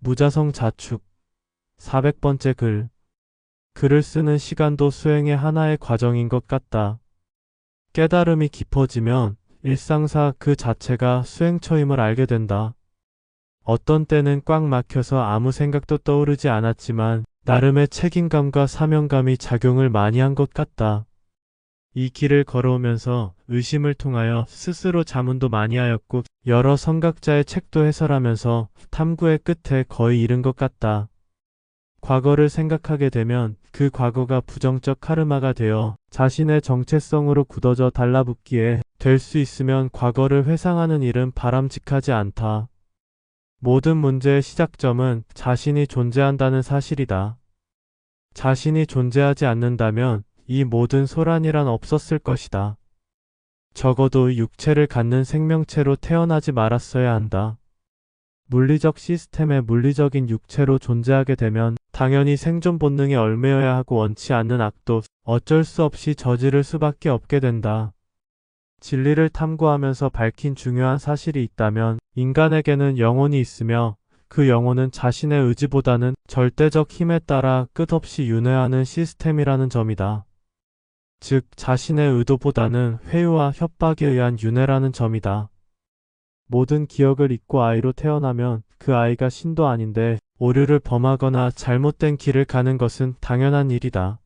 무자성 자축 400번째 글. 글을 쓰는 시간도 수행의 하나의 과정인 것 같다. 깨달음이 깊어지면 일상사 그 자체가 수행처임을 알게 된다. 어떤 때는 꽉 막혀서 아무 생각도 떠오르지 않았지만 나름의 책임감과 사명감이 작용을 많이 한 것 같다. 이 길을 걸어오면서 의심을 통하여 스스로 자문도 많이 하였고 여러 선각자의 책도 해설하면서 탐구의 끝에 거의 이른 것 같다. 과거를 생각하게 되면 그 과거가 부정적 카르마가 되어 자신의 정체성으로 굳어져 달라붙기에 될 수 있으면 과거를 회상하는 일은 바람직하지 않다. 모든 문제의 시작점은 자신이 존재한다는 사실이다. 자신이 존재하지 않는다면 이 모든 소란이란 없었을 것이다. 적어도 육체를 갖는 생명체로 태어나지 말았어야 한다. 물리적 시스템의 물리적인 육체로 존재하게 되면 당연히 생존 본능에 얽매여야 하고 원치 않는 악도 어쩔 수 없이 저지를 수밖에 없게 된다. 진리를 탐구하면서 밝힌 중요한 사실이 있다면 인간에게는 영혼이 있으며 그 영혼은 자신의 의지보다는 절대적 힘에 따라 끝없이 윤회하는 시스템이라는 점이다. 즉 자신의 의도보다는 회유와 협박에 의한 윤회라는 점이다. 모든 기억을 잊고 아이로 태어나면 그 아이가 신도 아닌데 오류를 범하거나 잘못된 길을 가는 것은 당연한 일이다.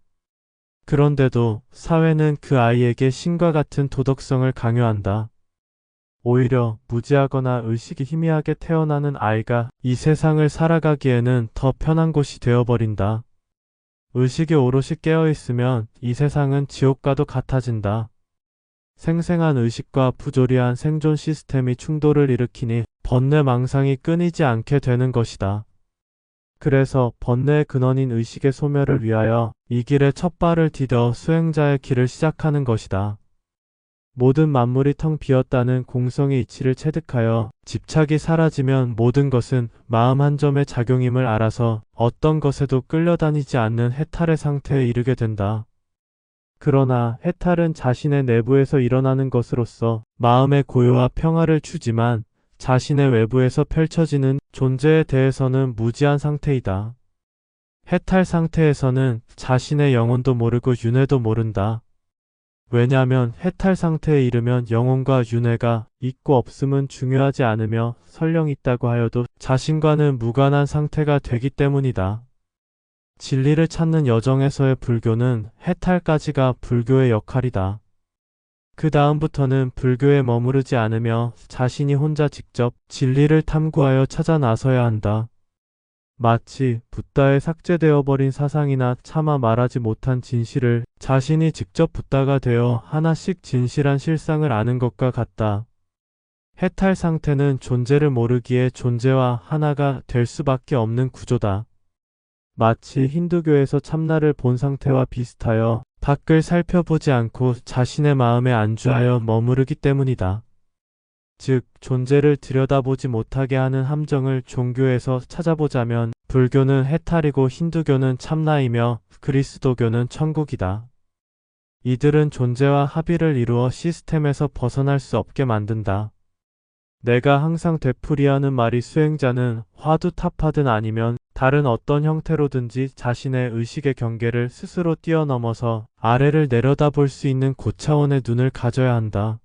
그런데도 사회는 그 아이에게 신과 같은 도덕성을 강요한다. 오히려 무지하거나 의식이 희미하게 태어나는 아이가 이 세상을 살아가기에는 더 편한 곳이 되어버린다. 의식이 오롯이 깨어있으면 이 세상은 지옥과도 같아진다. 생생한 의식과 부조리한 생존 시스템이 충돌을 일으키니 번뇌망상이 끊이지 않게 되는 것이다. 그래서 번뇌의 근원인 의식의 소멸을 위하여 이 길에 첫 발을 디뎌 수행자의 길을 시작하는 것이다. 모든 만물이 텅 비었다는 공성의 이치를 체득하여 집착이 사라지면 모든 것은 마음 한 점의 작용임을 알아서 어떤 것에도 끌려다니지 않는 해탈의 상태에 이르게 된다. 그러나 해탈은 자신의 내부에서 일어나는 것으로서 마음의 고요와 평화를 주지만 자신의 외부에서 펼쳐지는 존재에 대해서는 무지한 상태이다. 해탈 상태에서는 자신의 영혼도 모르고 윤회도 모른다. 왜냐하면 해탈 상태에 이르면 영혼과 윤회가 있고 없음은 중요하지 않으며 설령 있다고 하여도 자신과는 무관한 상태가 되기 때문이다. 진리를 찾는 여정에서의 불교는 해탈까지가 불교의 역할이다. 그 다음부터는 불교에 머무르지 않으며 자신이 혼자 직접 진리를 탐구하여 찾아 나서야 한다. 마치 붓다에 삭제되어 버린 사상이나 차마 말하지 못한 진실을 자신이 직접 붓다가 되어 하나씩 진실한 실상을 아는 것과 같다. 해탈 상태는 존재를 모르기에 존재와 하나가 될 수밖에 없는 구조다. 마치 힌두교에서 참나를 본 상태와 비슷하여 밖을 살펴보지 않고 자신의 마음에 안주하여 머무르기 때문이다. 즉 존재를 들여다보지 못하게 하는 함정을 종교에서 찾아보자면 불교는 해탈이고 힌두교는 참나이며 그리스도교는 천국이다. 이들은 존재와 합의를 이루어 시스템에서 벗어날 수 없게 만든다. 내가 항상 되풀이하는 말이 수행자는 화두타파든 아니면 다른 어떤 형태로든지 자신의 의식의 경계를 스스로 뛰어넘어서 아래를 내려다볼 수 있는 고차원의 눈을 가져야 한다.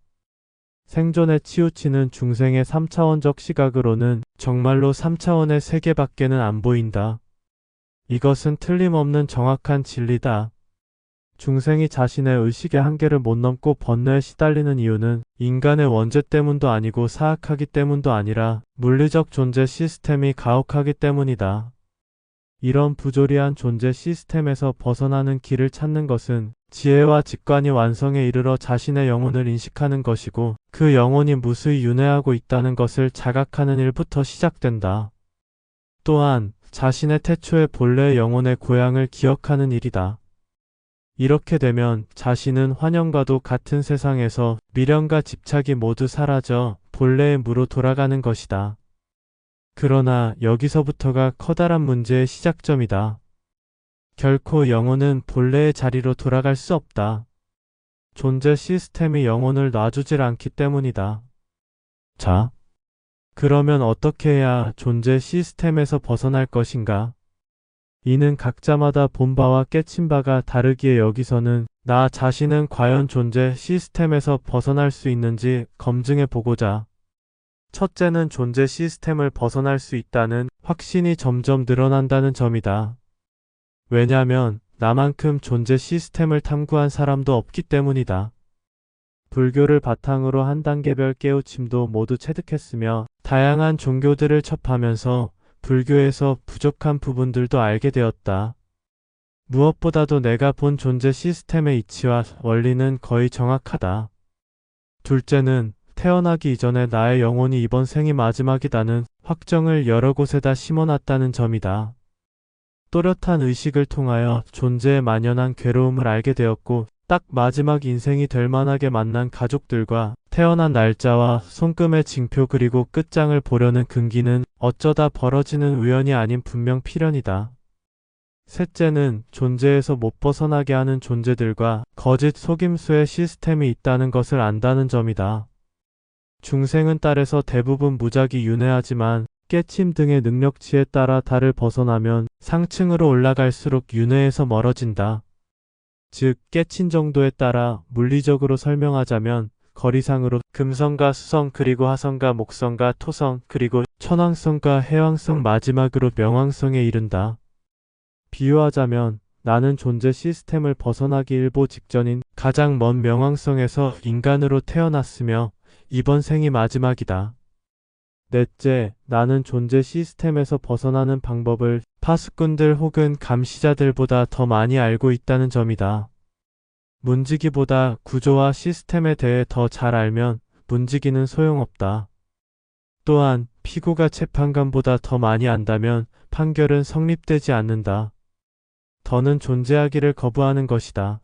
생존에 치우치는 중생의 3차원적 시각으로는 정말로 3차원의 세계밖에는 안 보인다. 이것은 틀림없는 정확한 진리다. 중생이 자신의 의식의 한계를 못 넘고 번뇌에 시달리는 이유는 인간의 원죄 때문도 아니고 사악하기 때문도 아니라 물리적 존재 시스템이 가혹하기 때문이다. 이런 부조리한 존재 시스템에서 벗어나는 길을 찾는 것은 지혜와 직관이 완성에 이르러 자신의 영혼을 인식하는 것이고 그 영혼이 무수히 윤회하고 있다는 것을 자각하는 일부터 시작된다. 또한 자신의 태초의 본래의 영혼의 고향을 기억하는 일이다. 이렇게 되면 자신은 환영과도 같은 세상에서 미련과 집착이 모두 사라져 본래의 무로 돌아가는 것이다. 그러나 여기서부터가 커다란 문제의 시작점이다. 결코 영혼은 본래의 자리로 돌아갈 수 없다. 존재 시스템이 영혼을 놔주질 않기 때문이다. 자, 그러면 어떻게 해야 존재 시스템에서 벗어날 것인가? 이는 각자마다 본 바와 깨친 바가 다르기에 여기서는 나 자신은 과연 존재 시스템에서 벗어날 수 있는지 검증해 보고자. 첫째는 존재 시스템을 벗어날 수 있다는 확신이 점점 늘어난다는 점이다. 왜냐하면 나만큼 존재 시스템을 탐구한 사람도 없기 때문이다. 불교를 바탕으로 한 단계별 깨우침도 모두 체득했으며 다양한 종교들을 접하면서 불교에서 부족한 부분들도 알게 되었다. 무엇보다도 내가 본 존재 시스템의 이치와 원리는 거의 정확하다. 둘째는 태어나기 이전에 나의 영혼이 이번 생이 마지막이다는 확정을 여러 곳에다 심어놨다는 점이다. 또렷한 의식을 통하여 존재에 만연한 괴로움을 알게 되었고 딱 마지막 인생이 될 만하게 만난 가족들과 태어난 날짜와 손금의 징표 그리고 끝장을 보려는 근기는 어쩌다 벌어지는 우연이 아닌 분명 필연이다. 셋째는 존재에서 못 벗어나게 하는 존재들과 거짓 속임수의 시스템이 있다는 것을 안다는 점이다. 중생은 딸에서 대부분 무작위 윤회하지만 깨침 등의 능력치에 따라 달을 벗어나면 상층으로 올라갈수록 윤회에서 멀어진다. 즉 깨친 정도에 따라 물리적으로 설명하자면 거리상으로 금성과 수성 그리고 화성과 목성과 토성 그리고 천왕성과 해왕성 마지막으로 명왕성에 이른다. 비유하자면 나는 존재 시스템을 벗어나기 일보 직전인 가장 먼 명왕성에서 인간으로 태어났으며 이번 생이 마지막이다. 넷째, 나는 존재 시스템에서 벗어나는 방법을 파수꾼들 혹은 감시자들보다 더 많이 알고 있다는 점이다. 문지기보다 구조와 시스템에 대해 더 잘 알면 문지기는 소용없다. 또한 피고가 재판관보다 더 많이 안다면 판결은 성립되지 않는다. 더는 존재하기를 거부하는 것이다.